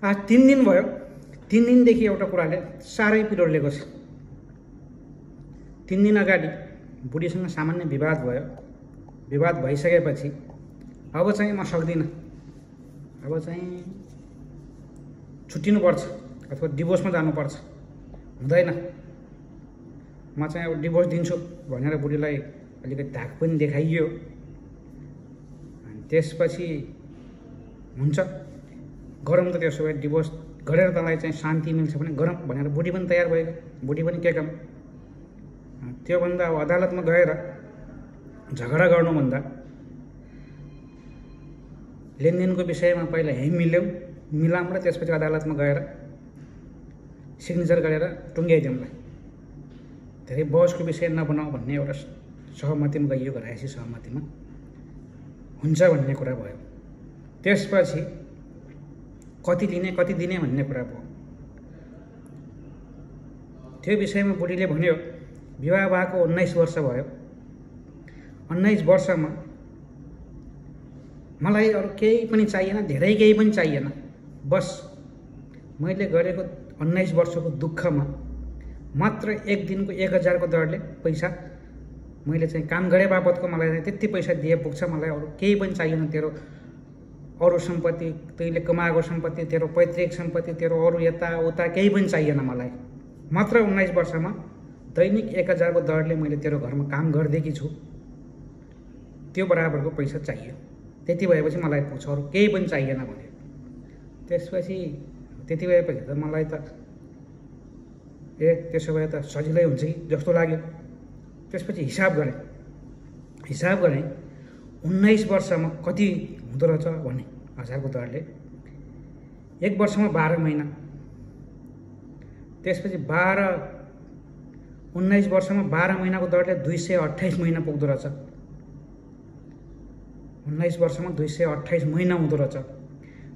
आज 3 दिन भयो। 3 दिनदेखि एउटा कुराले साह्रै पिरोड लिएको छ। 3 दिन अगाडि बुढीसँग सामान्य विवाद भयो। विवाद भइसकेपछि अब चाहिँ म सक्दिनँ, अब चाहिँ छुट्टिनुपर्छ अथवा डिभोर्समा जानुपर्छ, हुँदैन, म चाहिँ अब डिभोर्स दिन्छु भनेर बुढीलाई अलिकति धाक पनि देखाइयो। अनि त्यसपछि हुन्छ गरौँ त, त्यसो भए डिभोर्स गरेर तँलाई चाहिँ शान्ति मिल्छ भने गरौँ भनेर बुढी पनि तयार भयो। बुढी पनि के काम, त्योभन्दा अब अदालतमा गएर झगडा गर्नुभन्दा लेनदेनको विषयमा पहिला यहीँ मिलाउँ र त्यसपछि अदालतमा गएर सिग्नेचर गरेर टुङ्ग्याइदिउँलाई, धेरै बहसको विषय नबनाऊ भन्ने एउटा सहमतिमा गइयो। घरायसी सहमतिमा हुन्छ भन्ने कुरा भयो। त्यसपछि कति लिने कति दिने भन्ने कुरा भयो। त्यो विषयमा बुढीले भन्यो विवाह भएको 19 वर्ष भयो, 19 वर्षमा मलाई अरू केही पनि चाहिएन, धेरै केही पनि चाहिएन, बस मैले गरेको 19 वर्षको दुःखमा मात्र एक दिनको 1000 को दरले पैसा मैले चाहिँ काम गरे बापतको मलाई त्यति पैसा दिए पुग्छ, मलाई अरू केही पनि चाहिएन। तेरो अरू सम्पत्ति, तैँले कमाएको सम्पत्ति, तेरो पैतृक सम्पत्ति, तेरो अरू यताउता केही पनि चाहिएन मलाई, मात्र 19 वर्षमा दैनिक 1000 को दरले मैले तेरो घरमा काम गर्दैकी छु, त्यो बराबरको पैसा चाहियो। त्यति भएपछि मलाई पुग्छ, अरू केही पनि चाहिएन भने। त्यसपछि त्यति भएपछि त मलाई त त्यसो भए त सजिलै हुन्छ कि जस्तो लाग्यो। त्यसपछि हिसाब गरेँ 19 वर्षमा कति हुँदो रहेछ भने 1000 को दरले 1 वर्षमा 12 महिना, त्यसपछि 19 वर्षमा 12 महिनाको दरले 228 महिना पुग्दो रहेछ। 19 वर्षमा 228 महिना हुँदो रहेछ।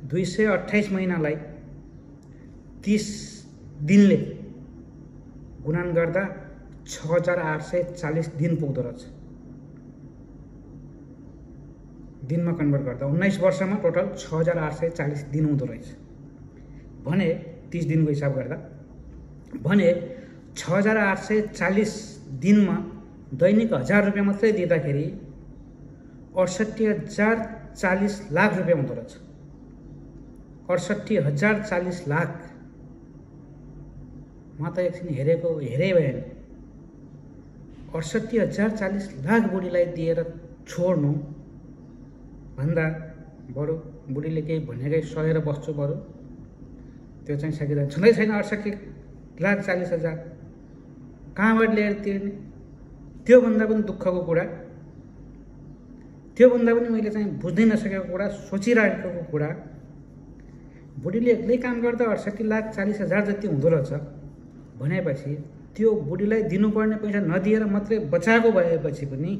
228 महिनालाई 30 दिनले गुणन गर्दा 6840 दिन पुग्दो रहेछ। दिनमा कन्भर्ट गर्दा 19 वर्षमा टोटल 6840 दिन हुँदो रहेछ भने 30 दिनको हिसाब गर्दा भने 6840 दिनमा दैनिक 1000 रुपियाँ मात्रै दिँदाखेरि 68,040 लाख रुपियाँ हुँदो रहेछ। 68,040 लाख म त एकछिन हेरै भएन। 68,040 लाख बुढीलाई दिएर छोड्नु भन्दा बरु बुढीले केही भनेकै सहेर बस्छु, बरु त्यो चाहिँ सकिँदैन। छँदै छैन 68,40,000 कहाँबाट ल्याएर तिर्ने? त्योभन्दा पनि दुःखको कुरा, त्योभन्दा पनि मैले चाहिँ बुझ्नै नसकेको कुरा, सोचिरहेको कुरा, बुढीले एक्लै काम गर्दा 68,40,000 जति हुँदो रहेछ भनेपछि त्यो बुढीलाई दिनुपर्ने पैसा नदिएर मात्रै बचाएको भएपछि पनि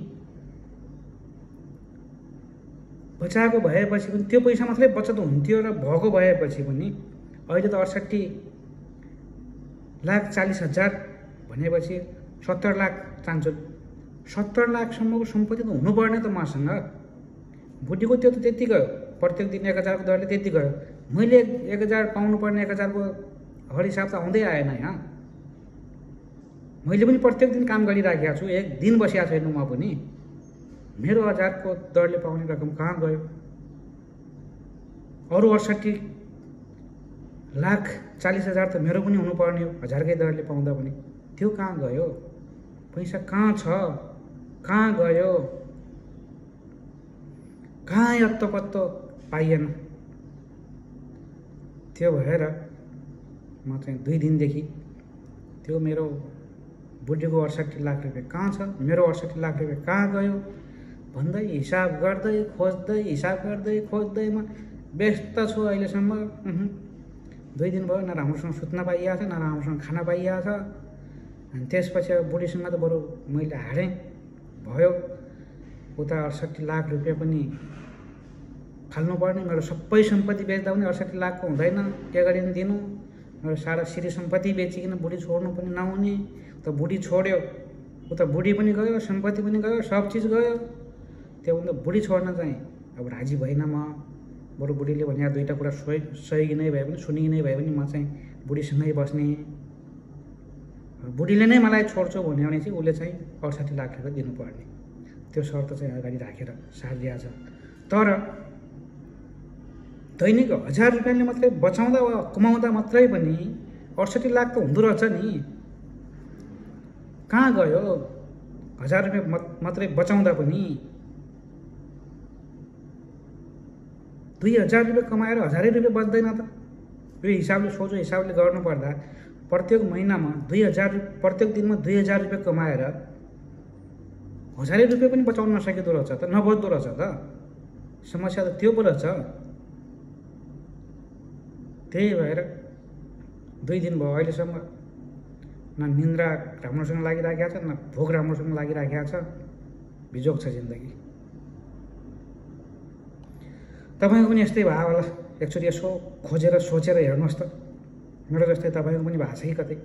त्यो पैसा मात्रै बचत हुन्थ्यो र भएको भएपछि पनि अहिले त 68,40,000 भनेपछि 70 लाख चाहन्छु। 70 लाखसम्मको सम्पत्ति त हुनुपर्ने त मसँग। बुढीको त्यो त त्यति गयो, प्रत्येक दिन 1000 को दरले त्यति गयो। मैले 1000 पाउनुपर्ने 1000 को हर हिसाब त आउँदै आएन यहाँ। मैले पनि प्रत्येक दिन काम गरिराखेको छु, एक दिन बसिएको छैन म पनि। मेरो 1000 को दरले पाउने रकम कहाँ गयो? अरू 68,40,000 त मेरो पनि हुनुपर्ने हो 1000 कै दरले पाउँदा पनि, त्यो कहाँ गयो? पैसा कहाँ छ, कहाँ गयो? कहाँ यत्तो पत्तो पाइएन। त्यो भएर म चाहिँ 2 दिनदेखि त्यो मेरो बुढीको 68 लाख रुपियाँ कहाँ छ, मेरो 68 लाख रुपियाँ कहाँ गयो भन्दै हिसाब गर्दै खोज्दैमा व्यस्त छु अहिलेसम्म। 2 दिन भयो, न राम्रोसँग सुत्न पाइएको छ, न राम्रोसँग खान पाइएको छ। अनि त्यसपछि अब बुढीसँग त बरु मैले हारेँ भयो। उता 68 लाख रुपियाँ पनि फाल्नुपर्ने, मेरो सबै सम्पत्ति बेच्दा पनि 68 लाखको हुँदैन, के गरी दिनु? मेरो सारा सिरी सम्पत्ति बेचिकन बुढी छोड्नु पनि नहुने। त बुढी छोड्यो, उता बुढी पनि गयो, सम्पत्ति पनि गयो, सब चिज गयो। त्योभन्दा बुढी छोड्न चाहिँ अब राजी भएन म। बरु बुढीले भने दुईवटा कुरा सही नै भए पनि सुनि नै भए पनि म चाहिँ बुढीसँगै बस्ने, बुढीले नै मलाई छोड्छु भन्यो भने चाहिँ उसले चाहिँ 68 लाख रुपियाँ दिनुपर्ने, त्यो शर्त चाहिँ अगाडि राखेर सारिया छ। तर दैनिक 1000 रुपियाँले मात्रै बचाउँदा वा कमाउँदा मात्रै पनि 68 लाख त हुँदो रहेछ नि। कहाँ गयो 1000 रुपियाँ मात्रै बचाउँदा पनि? 2000 रुपियाँ कमाएर 1000 रुपियाँ बच्दैन त? यो हिसाबले सोझो हिसाबले गर्नुपर्दा प्रत्येक महिनामा 2000 प्रत्येक दिनमा 2000 रुपियाँ कमाएर 1000 रुपियाँ पनि बचाउन नसकिँदो रहेछ त, नबच्दो रहेछ त। समस्या त त्यो पो रहेछ। त्यही भएर 2 दिन भयो अहिलेसम्म न निन्द्रा राम्रोसँग लागिराखेको छ, न भोक राम्रोसँग लागिराखेको छ, बिजोग छ जिन्दगी। तपाईँको पनि यस्तै भयो होला, एकचोटि यसो खोजेर सोचेर हेर्नुहोस् त। मेरो जस्तै तपाईँको पनि भएको छ कि कतै?